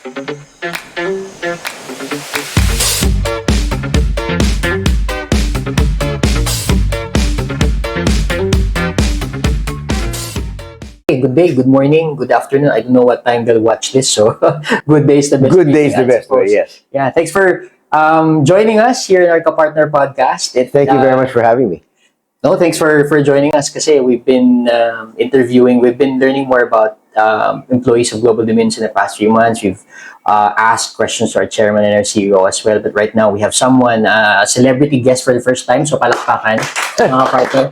Hey, good day, good morning, good afternoon. I don't know what time they'll watch this, so good day is the best. Good day is greeting, the I best way, suppose. yes. Yeah, thanks for joining us here in our Partner podcast. Thank you very much for having me. No, thanks for joining us kasi we've been we've been learning more about employees of Global Dominions in the past few months. We've asked questions to our chairman and our CEO as well. But right now, we have someone, a celebrity guest for the first time. So palakpakan, mga partner.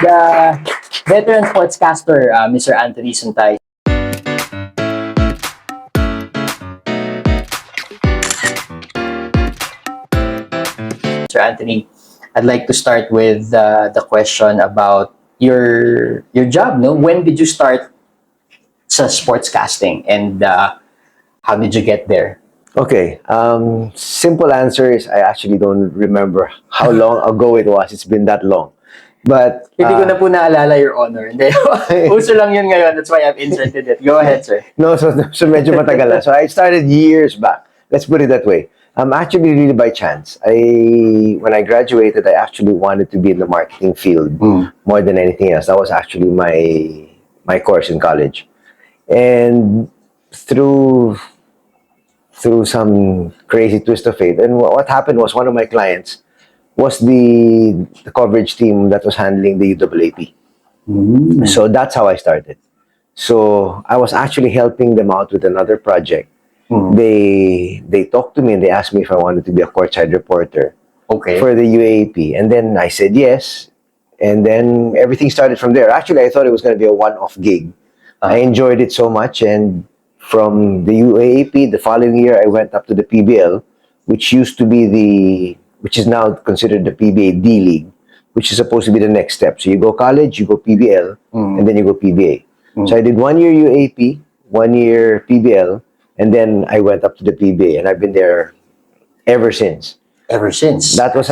The veteran sportscaster, Mr. Anthony Suntay. Mr. Anthony, I'd like to start with the question about your job. No, when did you start sa sportscasting, and how did you get there? Okay, simple answer is I actually don't remember how long ago it was. It's been that long. But Hindi ko na po naalala, Your Honor. Hindi. Uso lang yun ngayon. That's why I've inserted it. Go ahead, sir. no, so medyo matagal na. So I started years back. Let's put it that way. Actually, really by chance. When I graduated, I actually wanted to be in the marketing field more than anything else. That was actually my course in college. And through some crazy twist of fate, and what happened was one of my clients was the coverage team that was handling the UAAP. So that's how I started. So I was actually helping them out with another project. They talked to me and they asked me if I wanted to be a courtside reporter Okay. for the UAAP, and then I said yes. And then everything started from there. Actually, I thought it was going to be a one-off gig. I enjoyed it so much, and from the UAAP, the following year, I went up to the PBL, which is now considered the PBA D League, which is supposed to be the next step. So you go college, you go PBL, and then you go PBA. So I did 1 year UAAP, 1 year PBL, and then I went up to the PBA, and I've been there ever since. Ever since. That was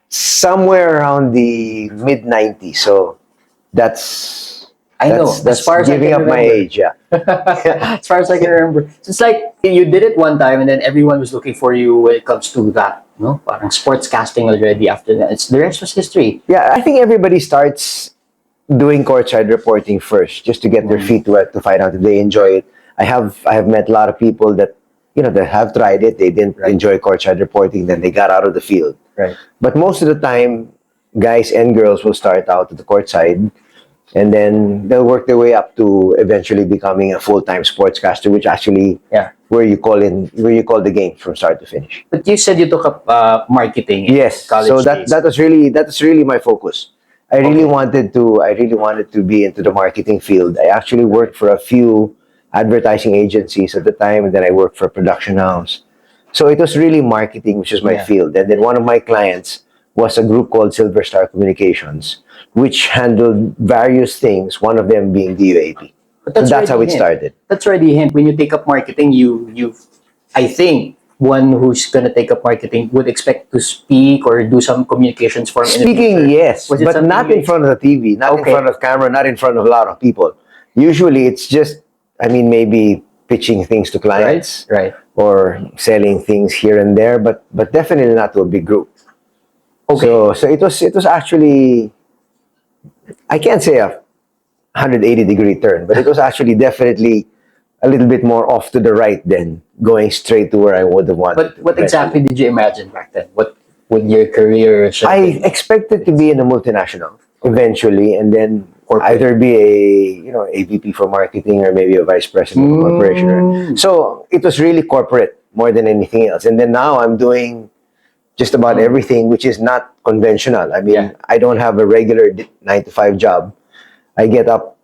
somewhere around the mid-90s. So that's as far as I giving can up my remember. age, yeah. As far as I can remember. So it's like you did it one time and then everyone was looking for you when it comes to that. No? Parang sportscasting already after that. The rest was history. Yeah, I think everybody starts doing courtside reporting first, just to get their feet wet, to find out if they enjoy it. I have met a lot of people that that have tried it. They didn't enjoy courtside reporting, then they got out of the field. Right. But most of the time, guys and girls will start out at the courtside, and then they'll work their way up to eventually becoming a full-time sportscaster, which actually where you call the game from start to finish. But you said you took up marketing in Yes, college so days. that was really my focus. I really wanted to be into the marketing field. I actually worked for a few advertising agencies at the time, and then I worked for a production house. So it was really marketing, which is my field. And then one of my clients was a group called Silver Star Communications, which handled various things, one of them being the UAP. But That's how already it a hint. started. That's already a hint. When you take up marketing, I think one who's gonna take up marketing would expect to speak or do some communications for him. Speaking, yes, Was it but something not you in front of the TV, not in front of camera, not in front of a lot of people. Usually, it's just, maybe pitching things to clients, Right. or selling things here and there, but definitely not to a big group. Okay. So it was actually, I can't say a 180-degree turn, but it was actually definitely a little bit more off to the right than going straight to where I would have wanted. But what exactly did you imagine back then? What would your career should I be? expected to be in a multinational eventually, and then either be a VP for marketing, or maybe a vice president of corporation. So it was really corporate more than anything else. And then now I'm doing just about everything, which is not conventional. I don't have a regular 9 to 5 job. I get up,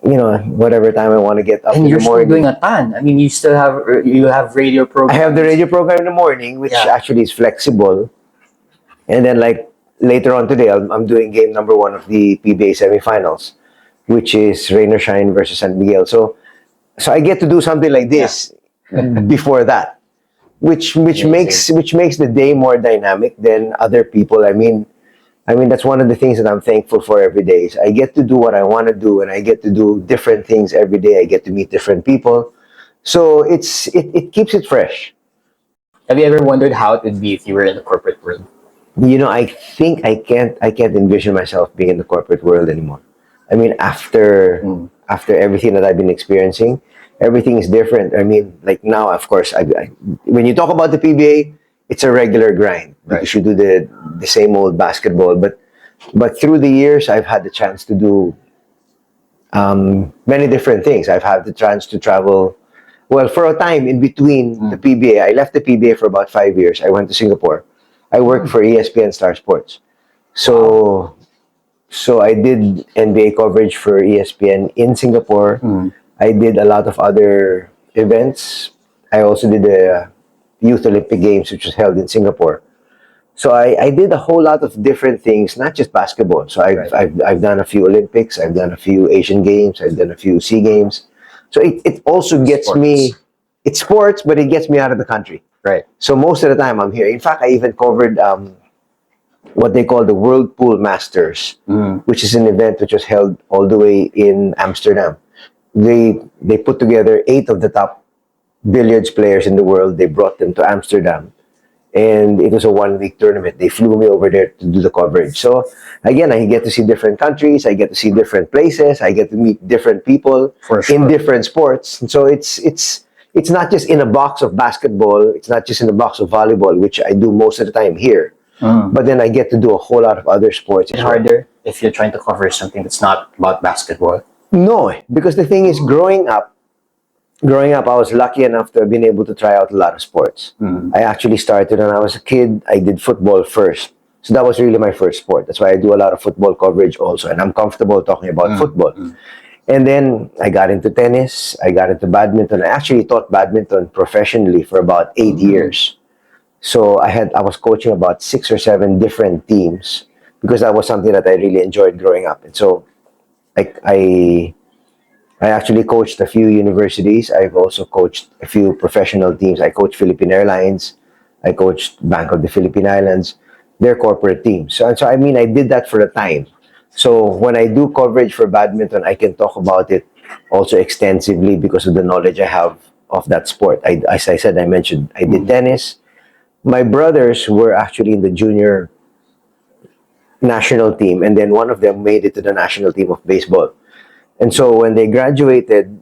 whatever time I want to get up And in you're the still morning. doing a ton. You still have radio I programs. have the radio program in the morning, which actually is flexible. And then, like, later on today, I'm doing game number 1 of the PBA semifinals, which is Rain or Shine versus San Miguel. So I get to do something like this before that, which makes the day more dynamic than other people. I mean, that's one of the things that I'm thankful for every day. Is I get to do what I want to do, and I get to do different things every day. I get to meet different people, so it keeps it fresh. Have you ever wondered how it would be if you were in the corporate world? You know, I think I can't envision myself being in the corporate world anymore. I mean, after everything that I've been experiencing, everything is different. I mean, like now, of course, when you talk about the PBA, it's a regular grind because you do the same old basketball. But through the years, I've had the chance to do many different things. I've had the chance to travel. Well, for a time in between the PBA, I left the PBA for about 5 years. I went to Singapore. I worked for ESPN Star Sports. So, so I did NBA coverage for ESPN in Singapore. I did a lot of other events. I also did the Youth Olympic Games, which was held in Singapore. So I did a whole lot of different things, not just basketball. So I've done a few Olympics, I've done a few Asian Games, I've done a few SEA Games. So it also gets me, it's sports, but it gets me out of the country. Right. So most of the time I'm here. In fact, I even covered what they call the World Pool Masters, which is an event which was held all the way in Amsterdam. They put together 8 of the top billiards players in the world. They brought them to Amsterdam, and it was a 1-week tournament. They flew me over there to do the coverage. So again, I get to see different countries. I get to see different places. I get to meet different people in different sports. And so it's not just in a box of basketball. It's not just in a box of volleyball, which I do most of the time here. But then I get to do a whole lot of other sports. It's harder if you're trying to cover something that's not about basketball. No, because the thing is, growing up, I was lucky enough to have been able to try out a lot of sports. I actually started when I was a kid. I did football first. So that was really my first sport. That's why I do a lot of football coverage also. And I'm comfortable talking about football. And then I got into tennis. I got into badminton. I actually taught badminton professionally for about 8 years. So I was coaching about 6 or 7 different teams because that was something that I really enjoyed growing up. And so I actually coached a few universities. I've also coached a few professional teams. I coached Philippine Airlines. I coached Bank of the Philippine Islands, their corporate teams. So I mean, I did that for a time. So when I do coverage for badminton, I can talk about it also extensively because of the knowledge I have of that sport. As I said, I mentioned, I did tennis. My brothers were actually in the junior national team, and then one of them made it to the national team of baseball. And so when they graduated,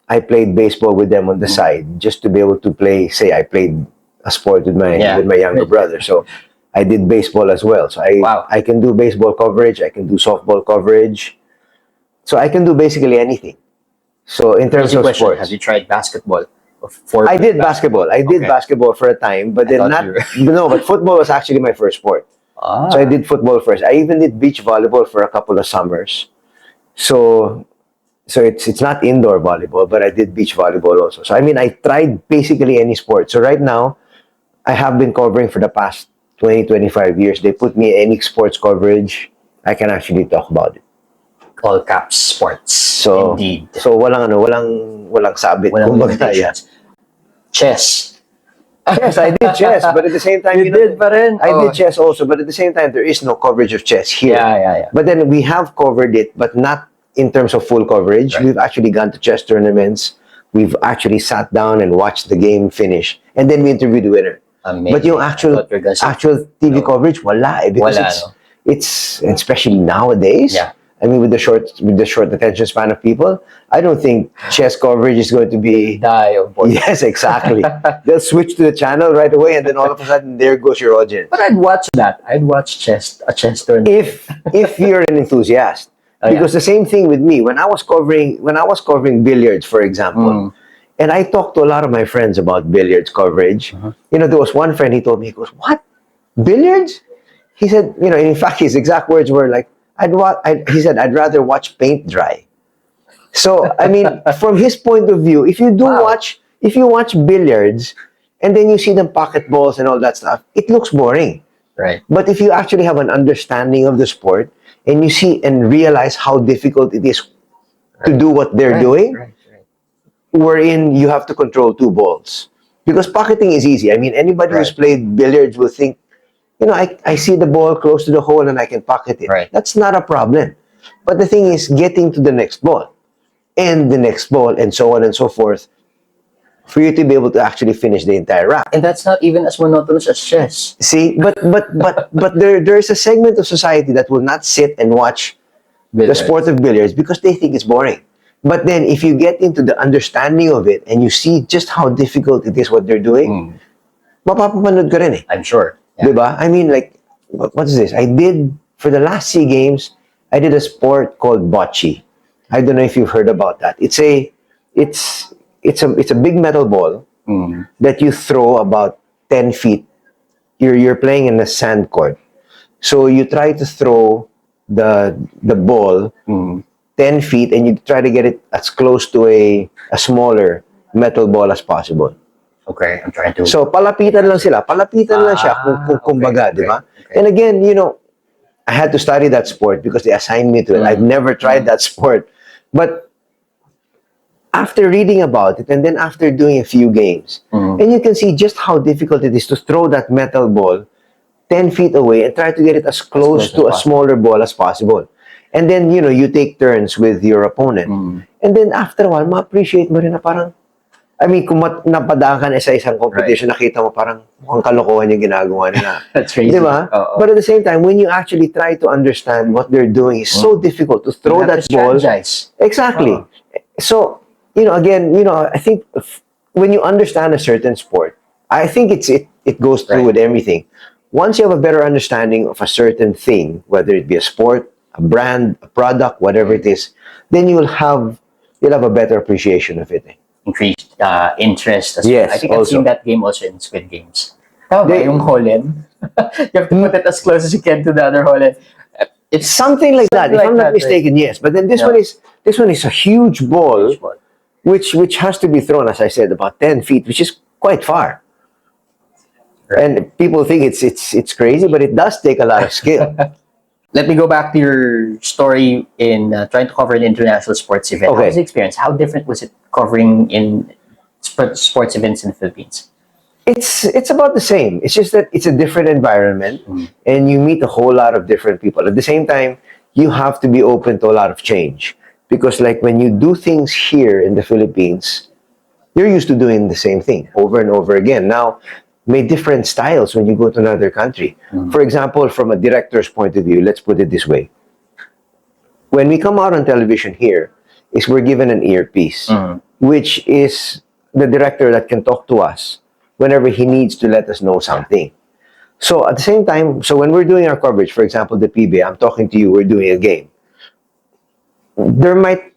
I played baseball with them on the side just to be able to play. Say I played a sport with my younger brother, so I did baseball as well. So I can do baseball coverage. I can do softball coverage. So I can do basically anything. So in terms of sports, have you tried basketball? I did basketball. I did basketball for a time, but then not. No, but football was actually my first sport. So I did football first. I even did beach volleyball for a couple of summers. So it's not indoor volleyball, but I did beach volleyball also. So I mean, I tried basically any sport. So right now, I have been covering for the past 20, 25 years. They put me in any sports coverage, I can actually talk about it. All caps sports. So, indeed. So walang sabit. Walang limitations. Chess. Yes, I did chess, but at the same time, I did chess also, but at the same time, there is no coverage of chess here. Yeah. But then we have covered it, but not in terms of full coverage. Right. We've actually gone to chess tournaments. We've actually sat down and watched the game finish, and then we interviewed the winner. Amazing. But yung actual TV coverage, wala eh, because it's especially nowadays. Yeah. I mean, with the short attention span of people, I don't think chess coverage is going to be die of boredom. Yes, exactly. They'll switch to the channel right away, and then all of a sudden, there goes your audience. But I'd watch that. I'd watch a chess tournament if you're an enthusiast. Because the same thing with me when I was covering billiards, for example, and I talked to a lot of my friends about billiards coverage. You know, there was one friend, he told me, he goes, "What, billiards?" He said, you know, in fact, his exact words were like, he said, "I'd rather watch paint dry." So I mean, from his point of view, if you watch billiards and then you see them pocket balls and all that stuff, it looks boring. Right. But if you actually have an understanding of the sport and you see and realize how difficult it is to do what they're doing, wherein you have to control 2 balls. Because pocketing is easy. I mean, anybody who's played billiards will think I see the ball close to the hole and I can pocket it. Right. That's not a problem. But the thing is getting to the next ball and the next ball and so on and so forth for you to be able to actually finish the entire rack. And that's not even as monotonous as chess. See, but there's a segment of society that will not sit and watch the sport of billiards because they think it's boring. But then if you get into the understanding of it and you see just how difficult it is what they're doing, mapapapanood ka rin eh. I'm sure. Yeah. Diba? I mean, like, what is this? I did, for the last SEA Games, I did a sport called bocce. I don't know if you've heard about that. It's a big metal ball that you throw about 10 feet. You're playing in a sand court. So you try to throw the ball 10 feet and you try to get it as close to a smaller metal ball as possible. Okay, I'm trying to... So, palapitan lang sila. Palapitan lang siya, kumbaga, di ba? Okay. And again, I had to study that sport because they assigned me to it. I've never tried that sport. But after reading about it and then after doing a few games, and you can see just how difficult it is to throw that metal ball 10 feet away and try to get it as close to a smaller ball as possible. And then, you take turns with your opponent. And then after a while, ma-appreciate mo rin na parang, I mean, kung napadaan ka na sa isang competition, nakita mo parang mukhang kalokohan yung ginagawa nila. That's crazy. Diba? But at the same time, when you actually try to understand what they're doing, it's so difficult to throw that ball. Exactly. So, again, I think when you understand a certain sport, I think it goes through with everything. Once you have a better understanding of a certain thing, whether it be a sport, a brand, a product, whatever it is, then you'll have a better appreciation of it. Increased interest as yes, well. I think also. I've seen that game also in Squid Games. Tama ba yung hole-in? You have to put it as close as you can to the other hole-in. It's something like that. If I'm not mistaken, yes. But then this one is a huge ball, which has to be thrown, as I said, about 10 feet, which is quite far. Right. And people think it's crazy, but it does take a lot of skill. Let me go back to your story in trying to cover an international sports event. Okay. How was the experience? How different was it covering in sports events in the Philippines? It's about the same. It's just that it's a different environment and you meet a whole lot of different people. At the same time, you have to be open to a lot of change. Because like when you do things here in the Philippines, you're used to doing the same thing over and over again. Now, may different styles when you go to another country. For example, from a director's point of view, let's put it this way. When we come out on television here, we're given an earpiece, which is the director that can talk to us whenever he needs to let us know something. So at the same time, so when we're doing our coverage, for example, the PBA, I'm talking to you, we're doing a game. There might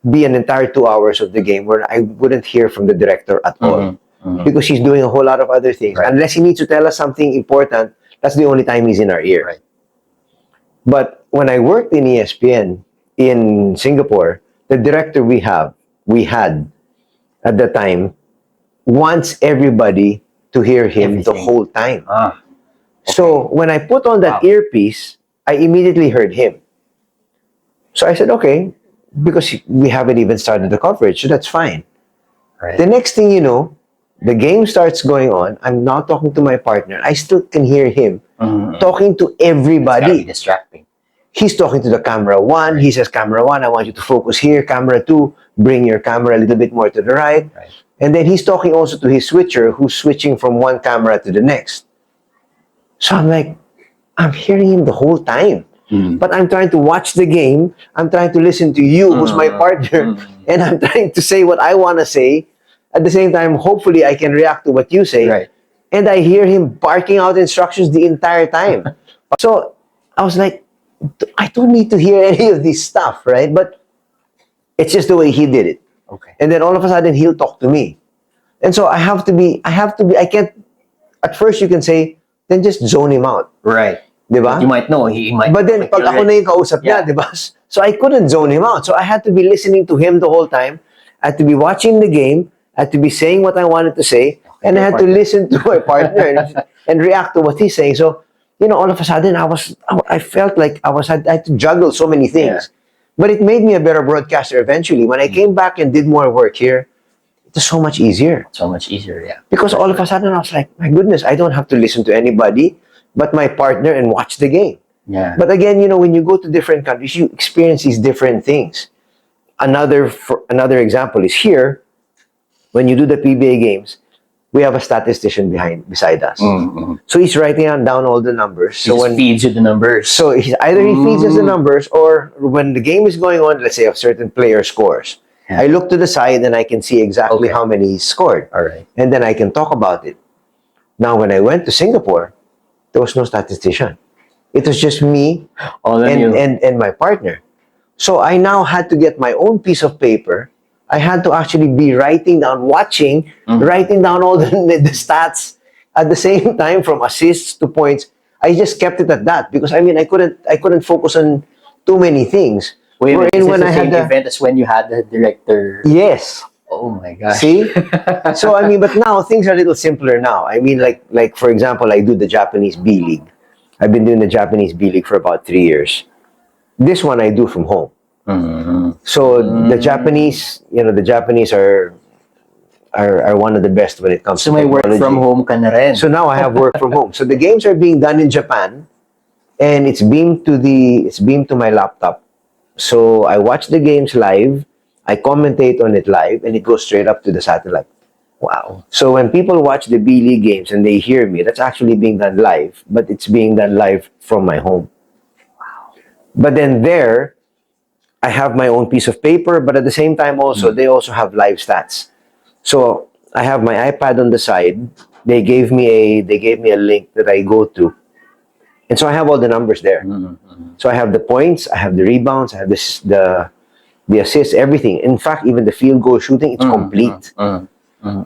be an entire 2 hours of the game where I wouldn't hear from the director at all. Because he's doing a whole lot of other things. Right. Unless he needs to tell us something important, that's the only time he's in our ear. Right. But when I worked in ESPN in Singapore, the director we had at the time wants everybody to hear him the whole time. Okay. So when I put on that earpiece, I immediately heard him. So I said, okay, because we haven't even started the coverage, so that's fine. Right. The next thing you know, the game starts going on. I'm now talking to my partner. I still can hear him talking to everybody. It's gotta be distracting. He's talking to the camera one. He says, camera one, I want you to focus here. Camera two, bring your camera a little bit more to the right. And then he's talking also to his switcher who's switching from one camera to the next. So I'm like, I'm hearing him the whole time. But I'm trying to watch the game. I'm trying to listen to you, who's my partner. And I'm trying to say what I want to say. At the same time, hopefully I can react to what you say. Right. And I hear him barking out instructions the entire time. So I was like, I don't need to hear any of this stuff, right? But it's just the way he did it. Okay. And then all of a sudden he'll talk to me. And so I can't, at first you can say, then just zone him out. Right. Diba? You might know, he might. But then, pag ako na yung kausap niya, diba? So I couldn't zone him out. So I had to be listening to him the whole time. I had to be watching the game. I had to be saying what I wanted to say. And I had to listen to my partner and react to what he's saying. So, all of a sudden, I felt like I had to juggle so many things. But it made me a better broadcaster eventually. When I came back and did more work here, it was so much easier. So much easier, yeah. Because all of a sudden, I was like, my goodness, I don't have to listen to anybody. but my partner and watch the game. Yeah. But again, when you go to different countries, you experience these different things. Another example is here. When you do the PBA games, we have a statistician beside us. Mm-hmm. So he's writing down all the numbers. So when feeds you the numbers. So either he feeds us the numbers, or when the game is going on, let's say a certain player scores, I look to the side and I can see exactly how many he scored. All right. And then I can talk about it. Now, when I went to Singapore, there was no statistician. It was just me and my partner. So I now had to get my own piece of paper. I had to actually be writing down, writing down all the stats at the same time, from assists to points. I just kept it at that because I couldn't focus on too many things. Wait, is when I had the event as when you had the director? Yes. Oh my gosh. See? So but now things are a little simpler now. Like for example, I do the Japanese B League. I've been doing the Japanese B League for about 3 years. This one I do from home. Mm-hmm. So the Japanese are one of the best when it comes to my technology. work from home ka na rin. So now I have work from home. So the games are being done in Japan, and it's beamed to my laptop. So I watch the games live, I commentate on it live, and it goes straight up to the satellite. Wow. So when people watch the B League games and they hear me, that's actually being done live, but it's being done live from my home. Wow. But then I have my own piece of paper, but at the same time also, they also have live stats. So I have my iPad on the side. They gave me a link that I go to. And so I have all the numbers there. Mm-hmm. So I have the points, I have the rebounds, I have the assists, everything. In fact, even the field goal shooting, it's complete.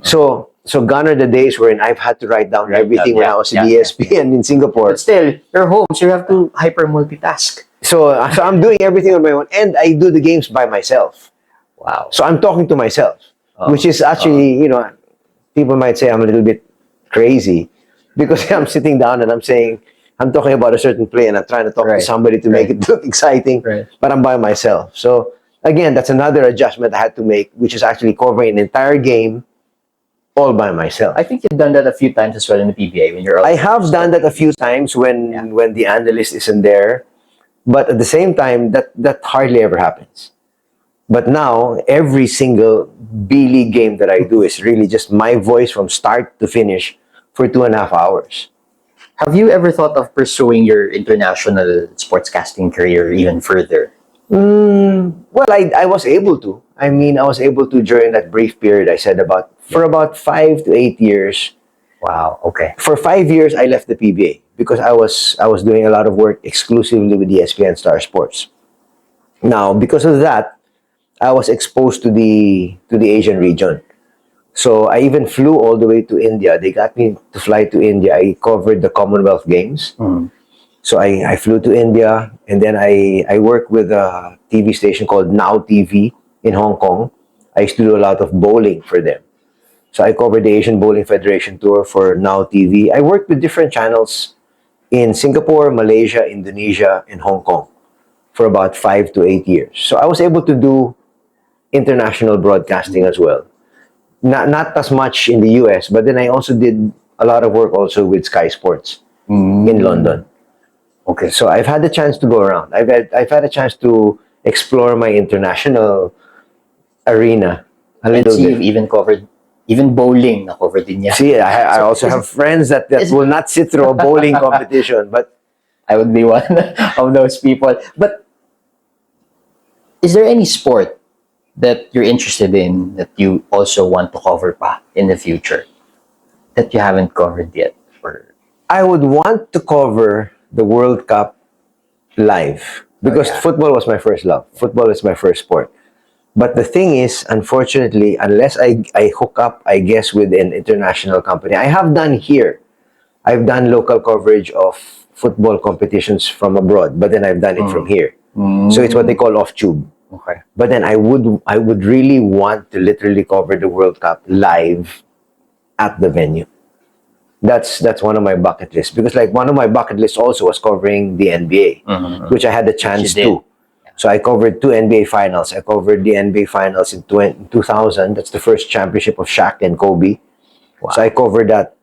So gone are the days wherein I've had to write down everything when I was at ESPN in Singapore. But still, you're home, so you have to hyper multitask. So I'm doing everything on my own, and I do the games by myself. Wow. So I'm talking to myself, which is actually, people might say I'm a little bit crazy because I'm sitting down and I'm talking about a certain play and I'm trying to talk to somebody to make it look exciting, but I'm by myself. So again, that's another adjustment I had to make, which is actually covering an entire game all by myself. I think you've done that a few times as well in the PBA when you're. I have done that a few times when the analyst isn't there, but at the same time, that hardly ever happens. But now, every single B League game that I do is really just my voice from start to finish for 2.5 hours. Have you ever thought of pursuing your international sportscasting career even further? Well, I was able to. I was able to during that brief period. I said for about 5 to 8 years. Wow. Okay. For 5 years, I left the PBA because I was doing a lot of work exclusively with ESPN Star Sports. Now, because of that, I was exposed to the Asian region. So I even flew all the way to India. They got me to fly to India. I covered the Commonwealth Games. So I flew to India, and then I worked with a TV station called Now TV in Hong Kong. I used to do a lot of bowling for them. So I covered the Asian Bowling Federation Tour for Now TV. I worked with different channels in Singapore, Malaysia, Indonesia, and Hong Kong for about 5 to 8 years. So I was able to do international broadcasting as well. Not as much in the US, but then I also did a lot of work also with Sky Sports in London. Okay, so I've had the chance to go around. I've had a chance to explore my international arena a little bit. You've even covered even covered din niya. See, I also have friends that will not sit through a bowling competition, but I would be one of those people. But is there any sport that you're interested in that you also want to cover pa in the future that you haven't covered yet? Or I would want to cover the World Cup live because football was my first love. Football is my first sport. But the thing is, unfortunately, unless I hook up, I guess, with an international company, I have done here. I've done local coverage of football competitions from abroad, but then I've done it from here. So it's what they call off-tube. Okay. But then I would really want to literally cover the World Cup live at the venue. That's one of my bucket lists, because like one of my bucket lists also was covering the NBA, which I had the chance to. So I covered 2 NBA finals. I covered the NBA finals in 2000. That's the first championship of Shaq and Kobe. Wow. So I covered that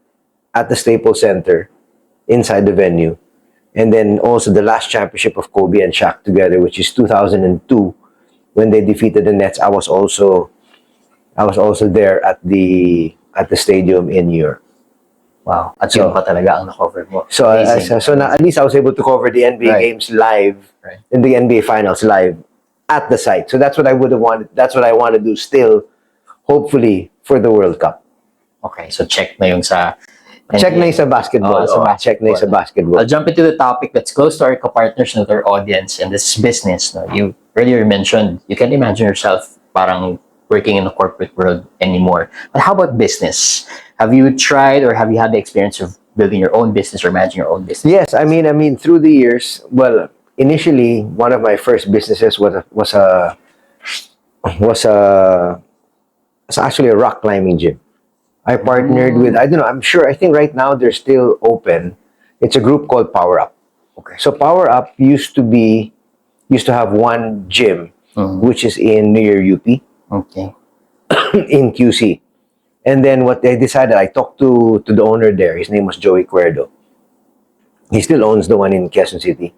at the Staples Center. inside the venue. And then also the last championship of Kobe and Shaq together, which is 2002, when they defeated the Nets. I was also there at the stadium in New York. Wow. At So- yun pa talaga ang na-cover mo. So Amazing. at least I was able to cover the NBA Right. games live, Right. and the NBA finals live at the site. So that's what I would have wanted. That's what I want to do still, hopefully for the World Cup. Okay, so check na yung sa... Check na yung sa basketball. Oh, sa Check na yung sa basketball. I'll jump into the topic that's close to our co-partners and our audience, and this is business. No? You earlier mentioned you can't imagine yourself parang working in the corporate world anymore. But how about business? Have you tried or have you had the experience of building your own business or managing your own business? Yes, I mean, through the years, well, initially, one of my first businesses was actually a rock climbing gym. I partnered with, I don't know, I think right now they're still open. It's a group called Power Up. Okay. So Power Up used to have one gym, which is in near UP, Okay. in QC. And then what they decided, I talked to the owner there. His name was Joey Cuerdo. He still owns the one in Quezon City.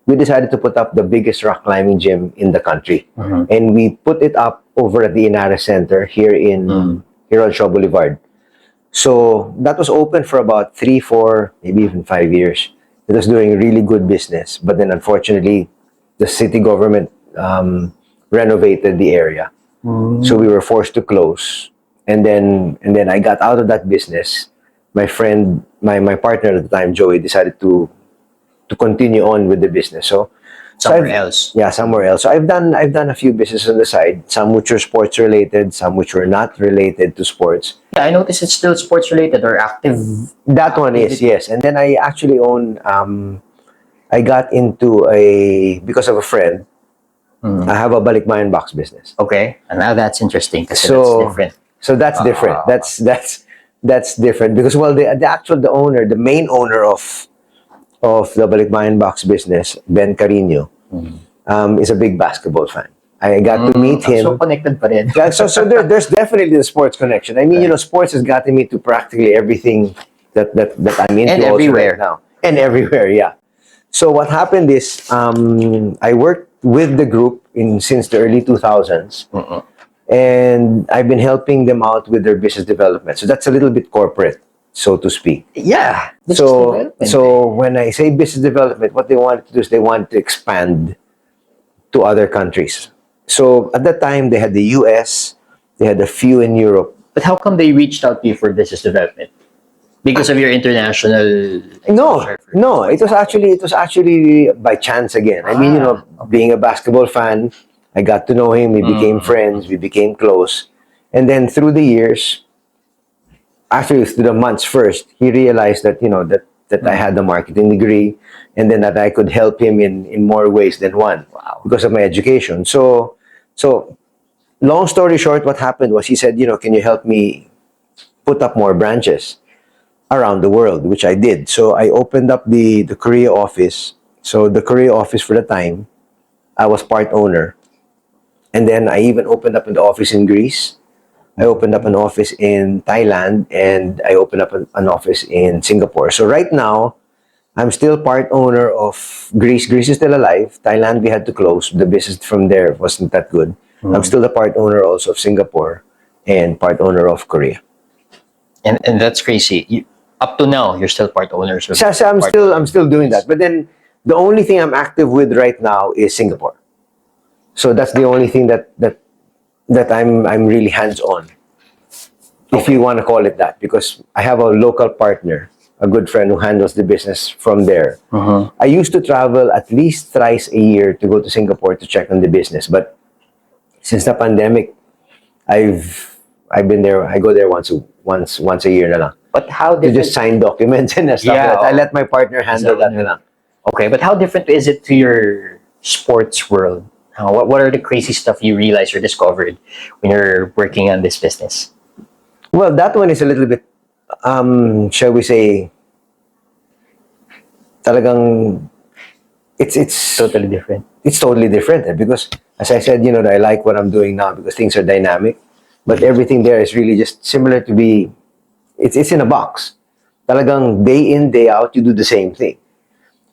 We decided to put up the biggest rock climbing gym in the country. And we put it up over at the Inares Center here on Shaw Boulevard. So that was open for about 3, 4, maybe even 5 years. It was doing really good business. But then unfortunately, the city government renovated the area. So we were forced to close. And then I got out of that business. My friend, my partner at the time, Joey, decided to continue on with the business. So Somewhere I've- else. Yeah, somewhere else. So I've done a few businesses on the side, some which were sports related, some which were not related to sports. Yeah, I noticed it's still sports related or active. That one is, yes. And then I actually own I got into because of a friend, I have a balikbayan box business. Okay, and now that's interesting because So that's different. So that's different. That's different because the main owner of the balikbayan box business, Ben Carino, is a big basketball fan. I got to meet him. So connected pa rin. Yeah, so there's definitely the sports connection. I mean, sports has gotten me to practically everything that I'm into. And also everywhere. right now. And everywhere, yeah. So what happened is, I worked with the group since the early 2000s, and I've been helping them out with their business development. So that's a little bit corporate, so to speak. Yeah. So when I say business development, what they wanted to do is they wanted to expand to other countries. So at that time, they had the US, they had a few in Europe. But how come they reached out to you for business development? Because of your international. No. It was actually by chance again. I mean, being a basketball fan, I got to know him. We became friends. We became close, and then through the years, actually through the months first, he realized that that I had the marketing degree, and then that I could help him in more ways than one. Wow. Because of my education. So long story short, what happened was he said, can you help me put up more branches around the world, which I did. So I opened up the Korea office. So the Korea office for the time, I was part owner. And then I even opened up an office in Greece. I opened up an office in Thailand, and I opened up an office in Singapore. So right now, I'm still part owner of Greece. Greece is still alive. Thailand, we had to close. The business from there wasn't that good. I'm still the part owner also of Singapore and part owner of Korea. And that's crazy. Up to now, you're still part owners. So I'm still doing that. But then the only thing I'm active with right now is Singapore. So that's the only thing that I'm really hands-on, if you want to call it that, because I have a local partner, a good friend who handles the business from there. I used to travel at least thrice a year to go to Singapore to check on the business, but since the pandemic, I've been there. I go there once a year na lang. But how To different? just sign documents and stuff. Yeah, like that. I let my partner handle that na lang. Okay, but how different is it to your sports world? What are the crazy stuff you realized or discovered when you're working on this business? Well, that one is a little bit, shall we say, talagang, it's Totally different. it's totally different because, as I said, I like what I'm doing now because things are dynamic, but everything there is really just similar to it's in a box. talagang day in, day out, you do the same thing.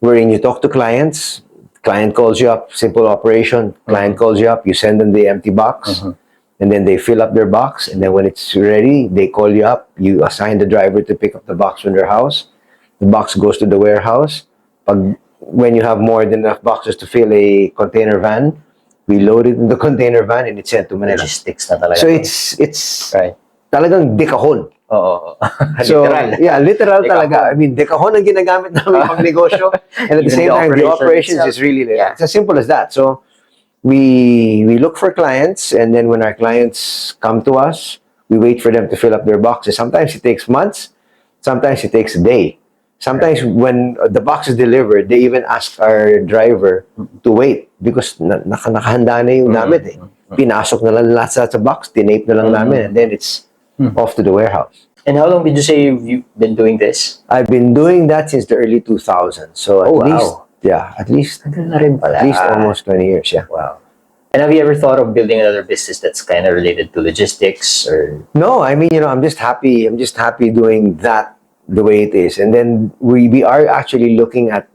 Wherein you talk to clients, client calls you up, simple operation, client calls you up, you send them the empty box, and then they fill up their box, and then when it's ready, they call you up, you assign the driver to pick up the box from their house, the box goes to the warehouse. When you have more than enough boxes to fill a container van, we load it in the container van and it's sent to Manila. Logistics na talaga. So it's right. talagang dekahon. Oo. So, Literal. yeah, literal Dekahon. talaga. I mean, dekahon ang ginagamit namin pang negosyo. And at the Even same the time, the operation operations itself. is really, Yeah. it's as simple as that. So, we look for clients, and then when our clients come to us, we wait for them to fill up their boxes. Sometimes it takes months, sometimes it takes a day. Sometimes when the box is delivered, they even ask our driver to wait because nakahanda na yung gamit eh. Pinasok na lang lahat sa box, tinape na lang namin, and then it's off to the warehouse. And how long did you say you've been doing this? I've been doing that since the early 2000s. So at least, yeah, at least Tagal na rin pala. almost 20 years, yeah. Wow. And have you ever thought of building another business that's kind of related to logistics or? No, I mean, I'm just happy doing that the way it is. And then we are actually looking at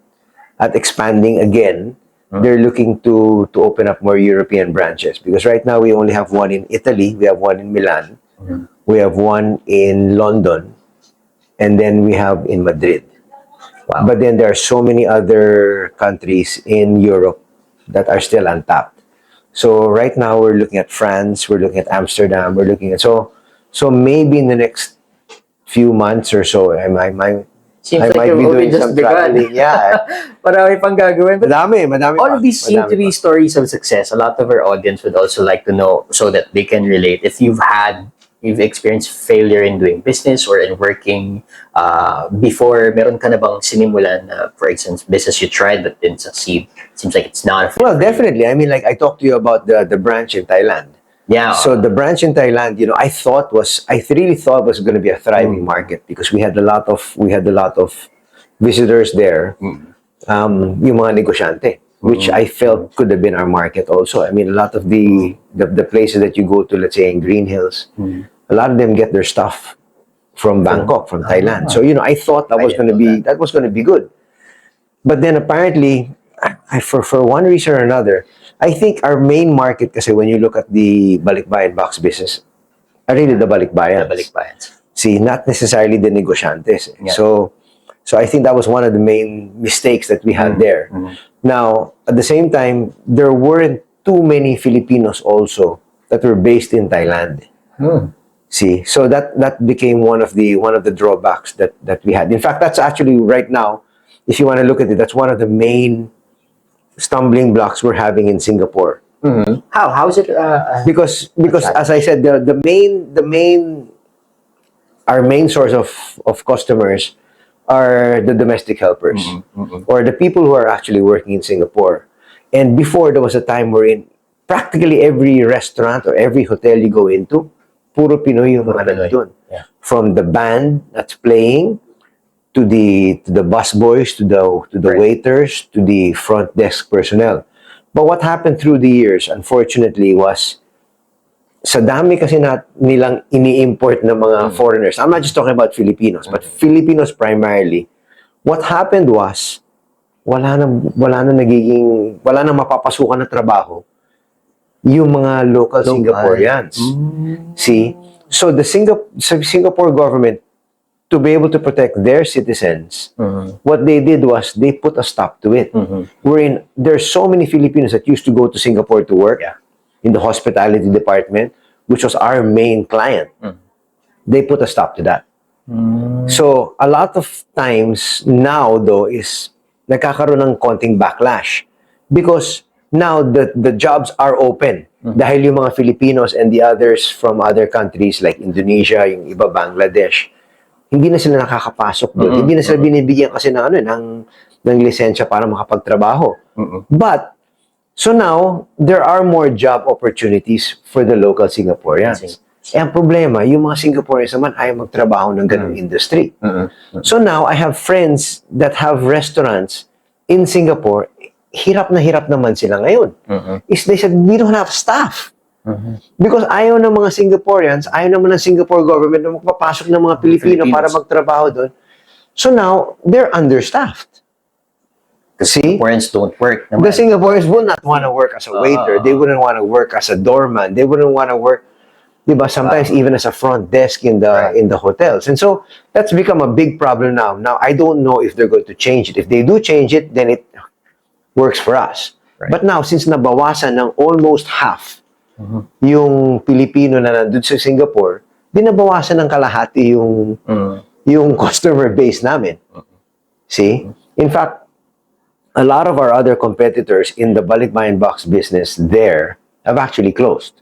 expanding again. They're looking to open up more European branches because right now we only have one in Italy, we have one in Milan, we have one in London, and then we have in Madrid. Wow. But then there are so many other countries in Europe that are still untapped. So right now we're looking at France, we're looking at Amsterdam, we're looking at so maybe in the next few months or so, I might Seems I like might you've be only doing just some begun. traveling. Yeah. Marami pang gagawin. But Madami all pa. of these seem Madami to be pa. stories of success. A lot of our audience would also like to know so that they can relate. If you've experienced failure in doing business or in working before, meron ka na bang sinimulan na, for instance, business you tried but didn't succeed? Seems like it's not a fit Well, for you. definitely. I mean, like I talked to you about the branch in Thailand. Yeah. So the branch in Thailand, I really thought was going to be a thriving market because we had a lot of visitors there. Yung mga negosyante, which I felt could have been our market also. I mean, a lot of the places that you go to, let's say in Green Hills, a lot of them get their stuff from Bangkok, from Thailand. So I thought that was going to be good. But then apparently, for one reason or another, I think our main market, kasi when you look at the balikbayan box business, are really the balikbayans. The balikbayans. See, not necessarily the negosyantes. Yeah. So I think that was one of the main mistakes that we had there. Now, at the same time, there weren't too many Filipinos also that were based in Thailand. See, so that became one of the drawbacks that we had. In fact, that's actually right now, if you want to look at it, that's one of the main stumbling blocks we're having in Singapore. How is it? Because as I said, our main source of customers are the domestic helpers or the people who are actually working in Singapore. And before, there was a time wherein practically every restaurant or every hotel you go into, puro Pinoy yung mga nandun. Yeah. From the band that's playing to the bus boys, to the waiters, to the front desk personnel. But what happened through the years, unfortunately, was sa dami kasi nilang ini-import ng mga foreigners. I'm not just talking about Filipinos, but Filipinos primarily. What happened was, wala nang mapapasukan na trabaho yung mga local Singaporeans. See? So the Singapore government, to be able to protect their citizens, what they did was they put a stop to it. Wherein there's so many Filipinos that used to go to Singapore to work in the hospitality department, which was our main client. They put a stop to that. So a lot of times now though is nagkakaroon ng konting backlash because now the jobs are open dahil yung mga Filipinos and the others from other countries like Indonesia, yung iba Bangladesh, hindi na sila nakakapasok doon. Hindi na sila binibigyan kasi ng lisensya para makapagtrabaho. But so now there are more job opportunities for the local Singaporeans. Eh, ang problema, yung mga Singaporeans naman ayaw magtrabaho ng ganung industry. So now, I have friends that have restaurants in Singapore. Hirap naman sila ngayon. Is they said, we don't have staff. Because ayaw ng mga Singaporeans, ayaw naman ng Singapore government na magpapasok ng mga Pilipino para magtrabaho doon. So now, they're understaffed. See? Singaporeans don't work. The Singaporeans would not want to work as a waiter. They wouldn't want to work as a doorman. They wouldn't want to work, diba, sometimes even as a front desk in the hotels. And so that's become a big problem now. Now, I don't know if they're going to change it. If they do change it, then it works for us. Right. But now, since nabawasan ng almost half yung Pilipino na nandun sa Singapore, dinabawasan ng kalahati yung customer base namin. See? In fact, a lot of our other competitors in the balikbayan box business there have actually closed.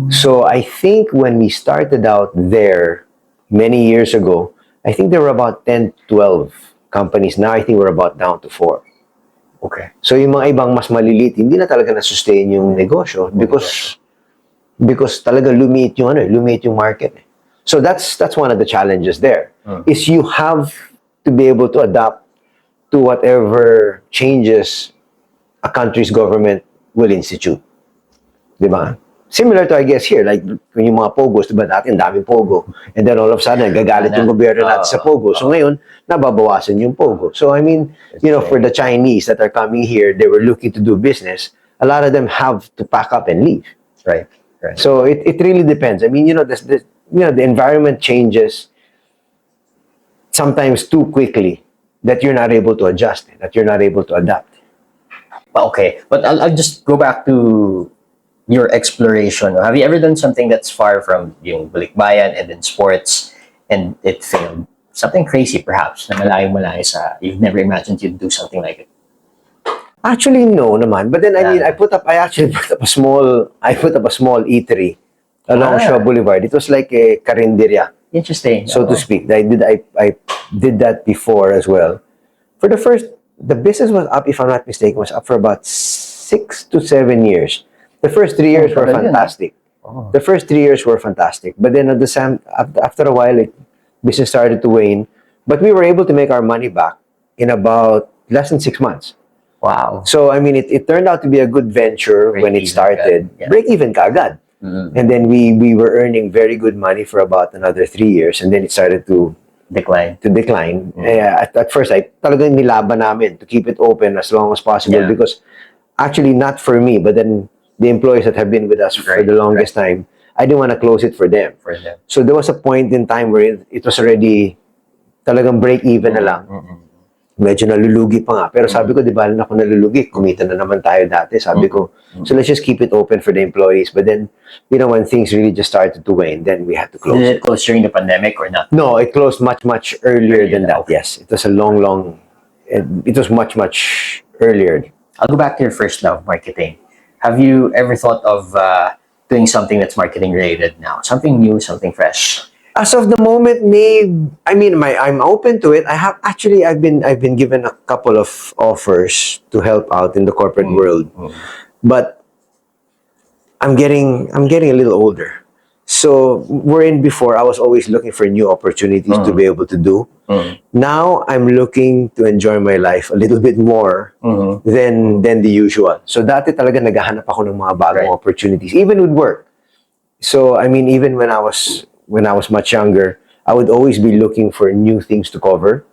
So I think when we started out there many years ago, I think there were about 10, 12 companies. Now I think we're about down to 4. Okay. So yung mga ibang mas maliliit, hindi na talaga na-sustain yung negosyo because talaga lumiit yung market. So that's one of the challenges there. Is you have to be able to adapt to whatever changes a country's government will institute. Diba? Similar to, I guess, here, like yung mga pogos, diba dati ang daming pogo. And then all of a sudden, gagalit yung gobyerno natin sa pogo. So ngayon, nababawasan yung pogo. So I mean, for the Chinese that are coming here, they were looking to do business, a lot of them have to pack up and leave. Right. So it really depends. I mean, the environment changes sometimes too quickly that you're not able to adjust, that you're not able to adapt. Okay, but I'll just go back to your exploration. Have you ever done something that's far from yung balikbayan and then sports and it failed? Something crazy perhaps na malayo sa you've never imagined you'd do something like it. Actually, no naman. But then I actually put up a small eatery along Shaw Boulevard. It was like a karinderya. Interesting. So to speak. I did that before as well. The business was up, if I'm not mistaken, was up for about 6 to 7 years. The first 3 years were fantastic. The first 3 years were fantastic. But then after a while, business started to wane. But we were able to make our money back in about less than 6 months. Wow. So, I mean, it turned out to be a good venture when it started. Break even kaagad. And then we were earning very good money for about another 3 years. And then it started to decline. At first, talagang nilaban namin to keep it open as long as possible because actually not for me, but then the employees that have been with us for the longest time, I didn't want to close it for them. So there was a point in time where it was already talagang break even na lang. Medyo nalulugi pa nga. Pero sabi ko, di ba na ako nalulugi? Kumita na naman tayo dati. Sabi ko, so let's just keep it open for the employees. But then, when things really just started to wane, then we had to close Did it close during the pandemic or not? No, it closed much, much earlier than that. Yes, it was it was much, much earlier. I'll go back to your first love, marketing. Have you ever thought of doing something that's marketing related now? Something new, something fresh? As of the moment, I'm open to it. I've been given a couple of offers to help out in the corporate world, but I'm getting a little older. So before, I was always looking for new opportunities to be able to do. Now I'm looking to enjoy my life a little bit more than the usual. So dati talaga naghahanap ako ng mga bagong opportunities, even with work. So I mean, even when I was much younger, I would always be looking for new things to cover.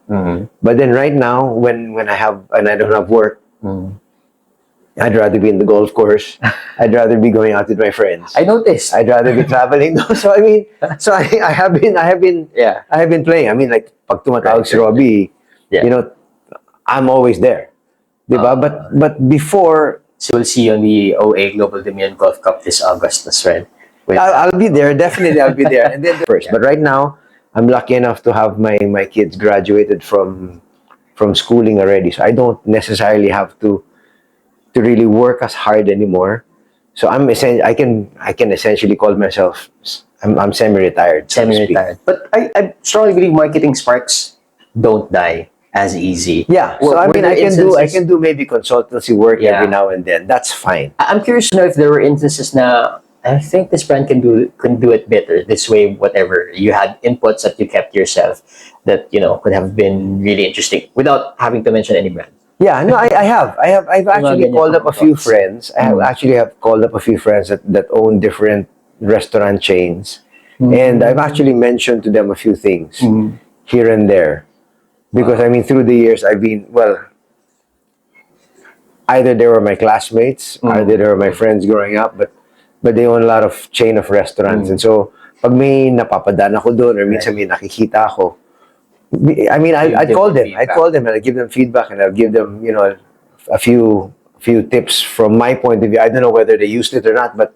But then right now, when I don't have work, I'd rather be in the golf course. I'd rather be going out with my friends. I noticed. I'd rather be traveling. So I mean, I have been playing. I mean, like pag tumatawag si Robbie, I'm always there. Diba? But before, so we'll see you on the OA Global Dominion Golf Cup this August as well. I'll be there. Definitely, I'll be there. And then first, but right now, I'm lucky enough to have my kids graduated from schooling already, so I don't necessarily have to really work as hard anymore. So I can essentially call myself I'm semi-retired. Semi-retired. But I strongly believe marketing sparks don't die as easy. Yeah. So I mean, I can do maybe consultancy work every now and then. That's fine. I'm curious to know if there were instances na I think this brand can do it better this way. Whatever you had inputs that you kept yourself that could have been really interesting without having to mention any brand. Yeah, no, I've actually called up a few friends. Have called up a few friends that own different restaurant chains, and I've actually mentioned to them a few things here and there. Because I mean, through the years, I've been, well, either they were my classmates, either they were my friends growing up, but they own a lot of chain of restaurants. And so, pag may napapadaan ako doon, or minsan may nakikita ako, I mean, I'd call them. I'd call them and I'd give them feedback, and I'd give them, you know, a few tips from my point of view. I don't know whether they used it or not, but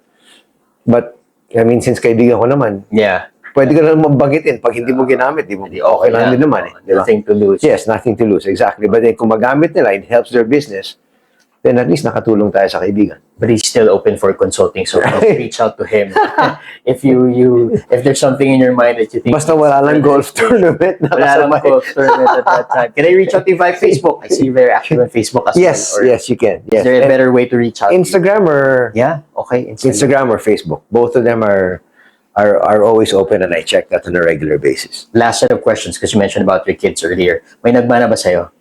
I mean, since kaibigan ko naman, Yeah. pwede ka naman mabagitin pag hindi mo ginamit, di mo, okay lang din naman eh. Di ba? Nothing to lose. Yes, nothing to lose, exactly. But then kung magamit nila, it helps their business, then at least nakatulong tayo sa kaibigan. But he's still open for consulting, so reach out to him if if there's something in your mind that you think. Basta wala lang golf tournament. Wala lang golf tournament at that time. Can I reach out to you via Facebook? I see you're very active on Facebook as Yes, well. Or yes, you can. Yes. Is there a better way to reach out? Instagram or Yeah. Okay. Instagram or Facebook. Both of them are always open, and I check that on a regular basis. Last set of questions, because you mentioned about your kids earlier. May nagmana ba sa'yo?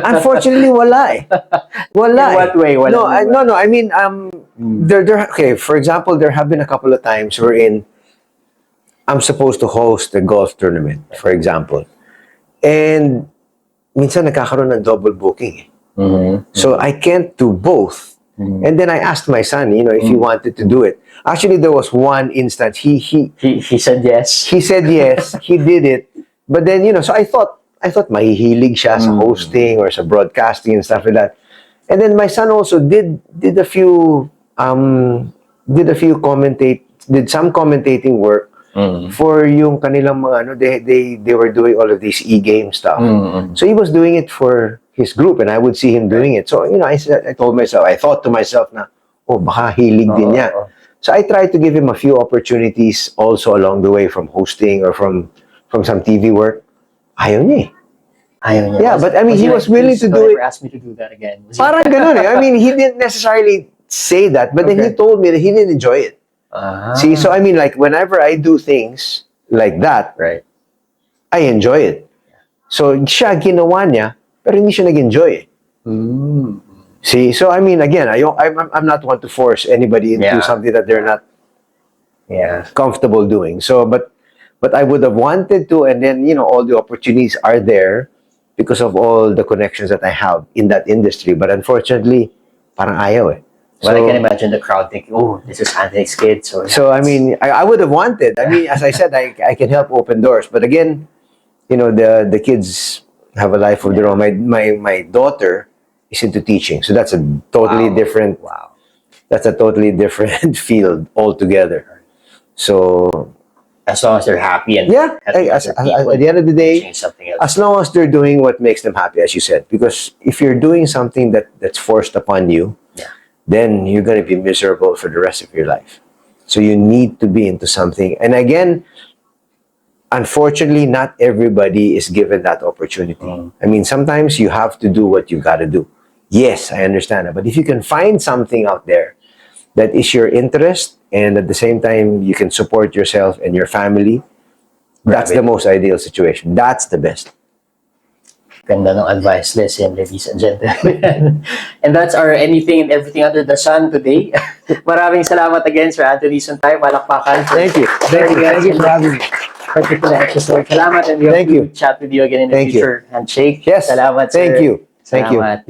Unfortunately, wala eh. Wala. In what way? Wala No. I mean, there. Okay, for example, there have been a couple of times wherein I'm supposed to host a golf tournament, for example, and minsan nagkakaroon ng double booking. So I can't do both. And then I asked my son, you know, if he wanted to do it. Actually, there was one instance. He said yes. He said yes. He did it. But then, you know, so I thought mahihilig siya sa hosting or sa broadcasting and stuff like that. And then my son also did a few did some commentating work for yung kanilang mga ano, they were doing all of these e-game stuff. So he was doing it for his group, and I would see him doing it. So, you know, I thought to myself na, oh, baka hilig din niya. So I tried to give him a few opportunities also along the way, from hosting or from some TV work. Ayaw niya eh. Ayaw niya. Yeah, but I mean, he was willing to do it. Ask me to do that again. Parang ganun eh. I mean, he didn't necessarily say that, but then he told me that he didn't enjoy it. See, so I mean, like, whenever I do things like that, right, I enjoy it. So siya ginawa niya, pero hindi siya nag-enjoy eh. See, so I mean, again, I'm not one to force anybody into something that they're not comfortable doing. So, but I would have wanted to, and then, you know, all the opportunities are there because of all the connections that I have in that industry. But unfortunately, parang ayaw eh. Well, I can imagine the crowd thinking, oh, this is Anthony's kid. So I mean, I would have wanted. I mean, as I said, I can help open doors. But again, you know, the kids have a life of their own. My daughter is into teaching. So that's a totally different, that's a totally different field altogether. So, as long as they're happy and at the end of the day, as long as they're doing what makes them happy, as you said, because if you're doing something that's forced upon you, then you're going to be miserable for the rest of your life. So you need to be into something. And again, unfortunately, not everybody is given that opportunity. I mean, sometimes you have to do what you got to do. Yes, I understand that. But if you can find something out there that is your interest, and at the same time you can support yourself and your family, that's the most ideal situation. That's the best. Ganda ng advice, listen, ladies and gentlemen. And that's our anything and everything under the sun today. Maraming salamat again, Sir Anthony Suntay. Malakpakan. Thank you. Thank you for having me. Particular episode. Salamat, and we hope to chat with you again in the future. Handshake. Yes. Salamat, sir. Thank you. Thank you. Salamat.